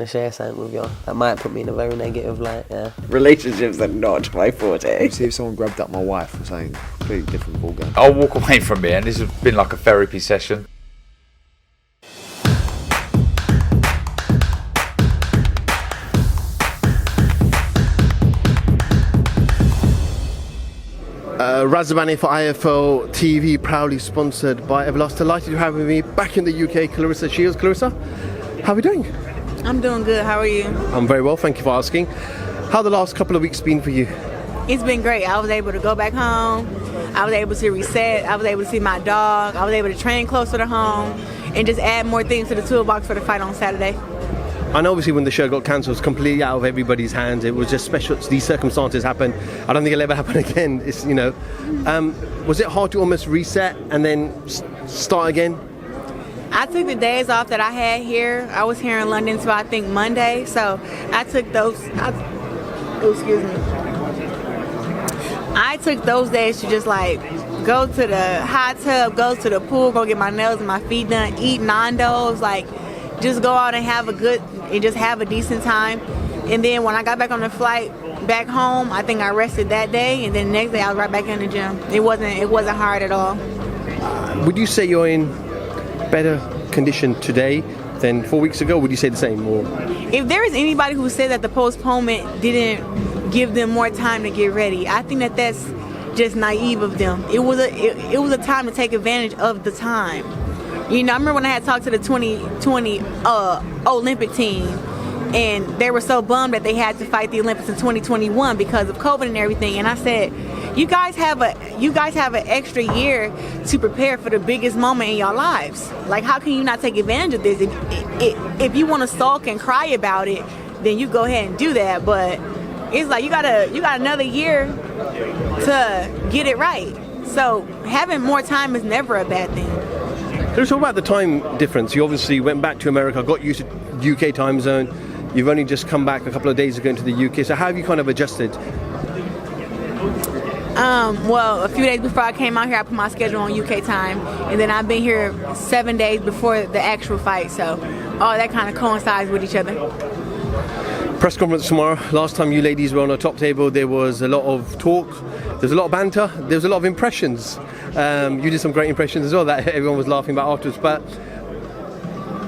to share something with you. That might put me in a very negative light, yeah. Relationships are not my forte. See if someone grabbed up my wife or something completely different ballgame. I'll walk away from here, and this has been like a therapy session. Savannah for IFL TV, proudly sponsored by Everlast. Delighted to have with me back in the UK, Claressa Shields. Claressa, how are we doing? I'm doing good. How are you? I'm very well, thank you for asking. How the last couple of weeks been for you? It's been great. I was able to go back home. I was able to reset. I was able to see my dog. I was able to train closer to home and just add more things to the toolbox for the fight on Saturday. And obviously when the show got cancelled, it was completely out of everybody's hands. It was just special. These circumstances happen. I don't think it'll ever happen again. It's, was it hard to almost reset and then start again? I took the days off that I had here. I was here in London till I think Monday. So I took those, I took those days to just like go to the hot tub, go to the pool, go get my nails and my feet done, eat Nando's, like just go out and have a decent time. And then when I got back on the flight back home, I think I rested that day, and then the next day I was right back in the gym. It wasn't hard at all. Would you say you're in better condition today than 4 weeks ago? Would you say the same? Or if there is anybody who said that the postponement didn't give them more time to get ready, I think that that's just naive of them. It was a time to take advantage of the time. You know, I remember when I had talked to the 2020 Olympic team, and they were so bummed that they had to fight the Olympics in 2021 because of COVID and everything. And I said, you guys have an extra year to prepare for the biggest moment in your lives. Like, how can you not take advantage of this? If you want to sulk and cry about it, then you go ahead and do that. But it's like you got another year to get it right. So having more time is never a bad thing. Let's talk about the time difference. You obviously went back to America, got used to UK time zone. You've only just come back a couple of days ago into the UK. So how have you kind of adjusted? Well, a few days before I came out here, I put my schedule on UK time, and then I've been here 7 days before the actual fight. So all that kind of coincides with each other. Press conference tomorrow. Last time you ladies were on the top table, there was a lot of talk, there's a lot of banter, there was a lot of impressions. You did some great impressions as well that everyone was laughing about afterwards. But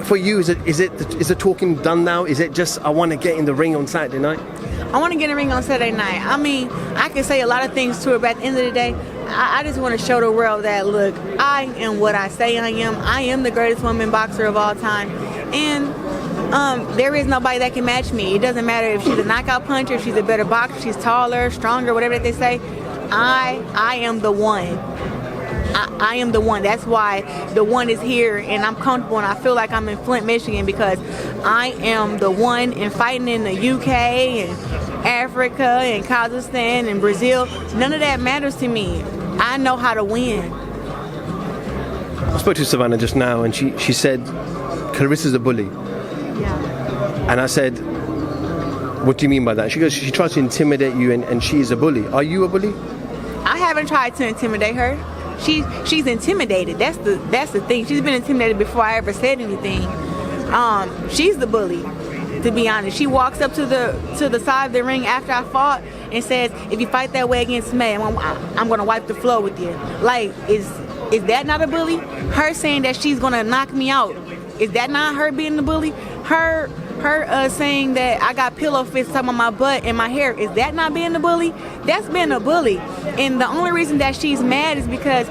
for you, is the talking done now? Is it just I want to get in the ring on Saturday night? I want to get in the ring on Saturday night. I mean, I can say a lot of things to her, but at the end of the day, I just want to show the world that, look, I am what I say I am. I am the greatest woman boxer of all time. And there is nobody that can match me. It doesn't matter if she's a knockout puncher, if she's a better boxer, she's taller, stronger, whatever that they say. I am the one. I am the one. That's why the one is here, and I'm comfortable, and I feel like I'm in Flint, Michigan, because I am the one. And fighting in the UK and Africa and Kazakhstan and Brazil, none of that matters to me. I know how to win. I spoke to Savannah just now, and she said Claressa's a bully. Yeah. And I said, what do you mean by that? She goes, she tries to intimidate you, and she's a bully. Are you a bully? I haven't tried to intimidate her. She's intimidated. That's the thing. She's been intimidated before I ever said anything. She's the bully, to be honest. She walks up to the side of the ring after I fought and says, "If you fight that way against me, I'm gonna wipe the floor with you." Like, is that not a bully? Her saying that she's gonna knock me out, is that not her being the bully? Her saying that I got pillow fists on my butt and my hair, is that not being a bully? That's being a bully. And the only reason that she's mad is because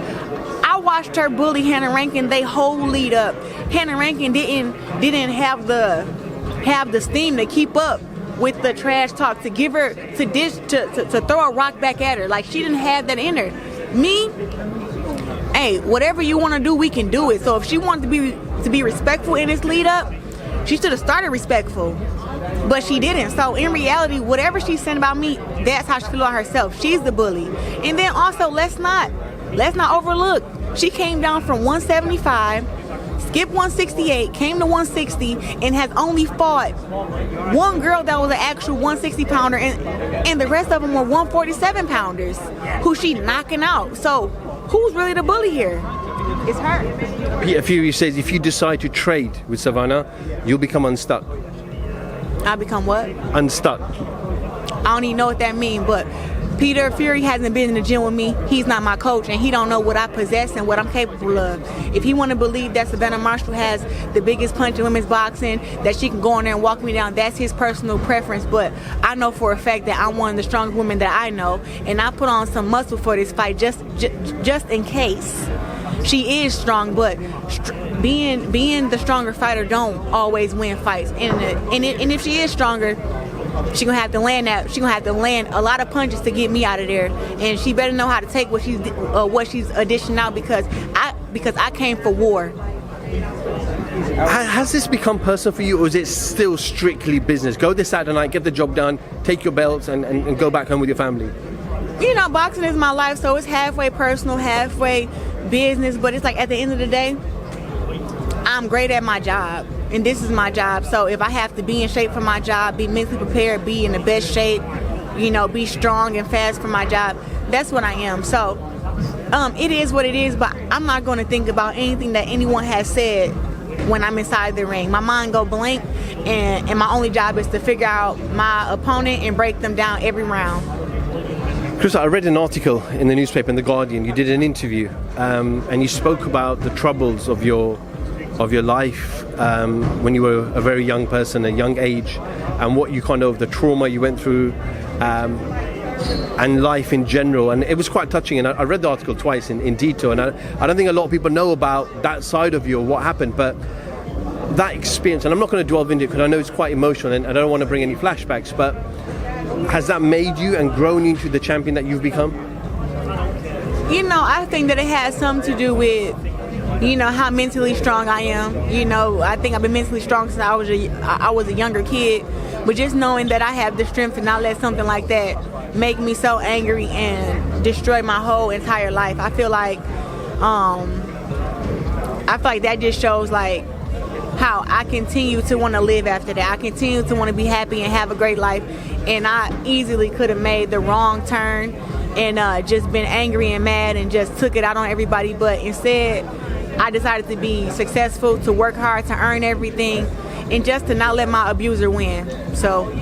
I watched her bully Hannah Rankin they whole lead up. Hannah Rankin didn't have the steam to keep up with the trash talk, to give her to throw a rock back at her. Like, she didn't have that in her. Me, hey, whatever you want to do, we can do it. So if she wanted to be respectful in this lead up, she should have started respectful, but she didn't. So in reality, whatever she's saying about me, that's how she feels about herself. She's the bully. And then also, let's not overlook, she came down from 175, skipped 168, came to 160, and has only fought one girl that was an actual 160 pounder, and the rest of them were 147 pounders who she knocking out. So who's really the bully here? It's her. Peter Fury says if you decide to trade with Savannah, you'll become unstuck. I become what? Unstuck. I don't even know what that means, but Peter Fury hasn't been in the gym with me. He's not my coach, and he don't know what I possess and what I'm capable of. If he want to believe that Savannah Marshall has the biggest punch in women's boxing, that she can go in there and walk me down, that's his personal preference. But I know for a fact that I'm one of the strongest women that I know, and I put on some muscle for this fight just in case. She is strong, but being the stronger fighter don't always win fights. And if she is stronger, she gonna have to land that. She gonna have to land a lot of punches to get me out of there, and she better know how to take what she's dishing out because I came for war. Has this become personal for you, or is it still strictly business? Go this Saturday night, get the job done, take your belts, and go back home with your family. You know, boxing is my life, so it's halfway personal, halfway business. But it's like at the end of the day, I'm great at my job, and this is my job. So if I have to be in shape for my job, be mentally prepared, be in the best shape, you know, be strong and fast for my job, that's what I am. So it is what it is, but I'm not going to think about anything that anyone has said when I'm inside the ring. My mind go blank, and my only job is to figure out my opponent and break them down every round. Claressa, I read an article in the newspaper, in The Guardian. You did an interview, and you spoke about the troubles of your life when you were a very young person, a young age, and what you the trauma you went through, and life in general. And it was quite touching, and I read the article twice in detail, and I don't think a lot of people know about that side of you or what happened, but that experience, and I'm not going to delve into it because I know it's quite emotional and I don't want to bring any flashbacks, but has that made you and grown you into the champion that you've become? You know, I think that it has something to do with, you know, how mentally strong I am. You know, I think I've been mentally strong since I was a younger kid. But just knowing that I have the strength to not let something like that make me so angry and destroy my whole entire life, I feel like that just shows like how I continue to want to live after that. I continue to want to be happy and have a great life. And I easily could have made the wrong turn and just been angry and mad and just took it out on everybody. But instead, I decided to be successful, to work hard, to earn everything, and just to not let my abuser win. So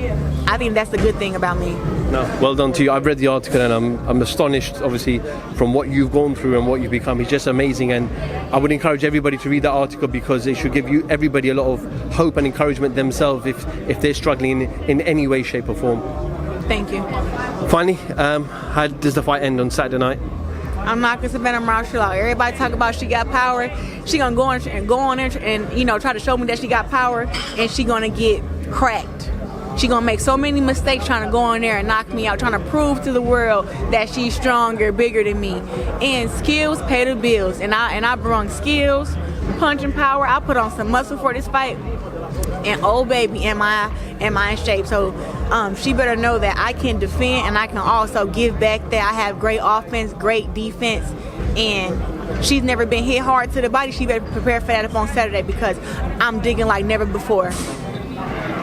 I think that's the good thing about me. No, well done to you. I've read the article and I'm astonished, obviously, from what you've gone through and what you've become. It's just amazing, and I would encourage everybody to read that article because it should give everybody a lot of hope and encouragement themselves if they're struggling in any way, shape or form. Thank you. Finally, how does the fight end on Saturday night? I'm knocking Savannah Marshall out. Everybody talk about she got power. She gonna go on and you know, try to show me that she got power, and she gonna get cracked. She gonna make so many mistakes trying to go in there and knock me out, trying to prove to the world that she's stronger, bigger than me. And skills pay the bills. And I brung skills, punching power. I put on some muscle for this fight. And oh baby, am I in shape? So she better know that I can defend and I can also give back. That I have great offense, great defense, and she's never been hit hard to the body. She better prepare for that up on Saturday because I'm digging like never before.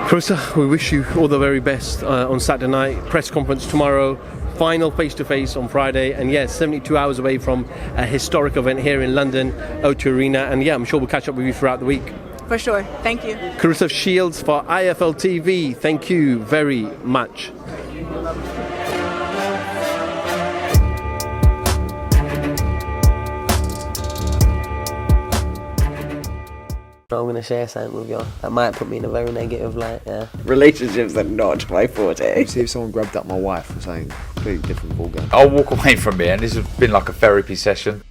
Claressa, we wish you all the very best on Saturday night. Press conference tomorrow, final face-to-face on Friday, and yes, 72 hours away from a historic event here in London, O2 Arena, and yeah, I'm sure we'll catch up with you throughout the week. For sure. Thank you. Claressa Shields for IFL TV. Thank you very much. I'm going to share something with you that might put me in a very negative light, yeah. Relationships are not my forte. See if someone grabbed up my wife for saying completely different ballgame. I'll walk away from it, and this has been like a therapy session.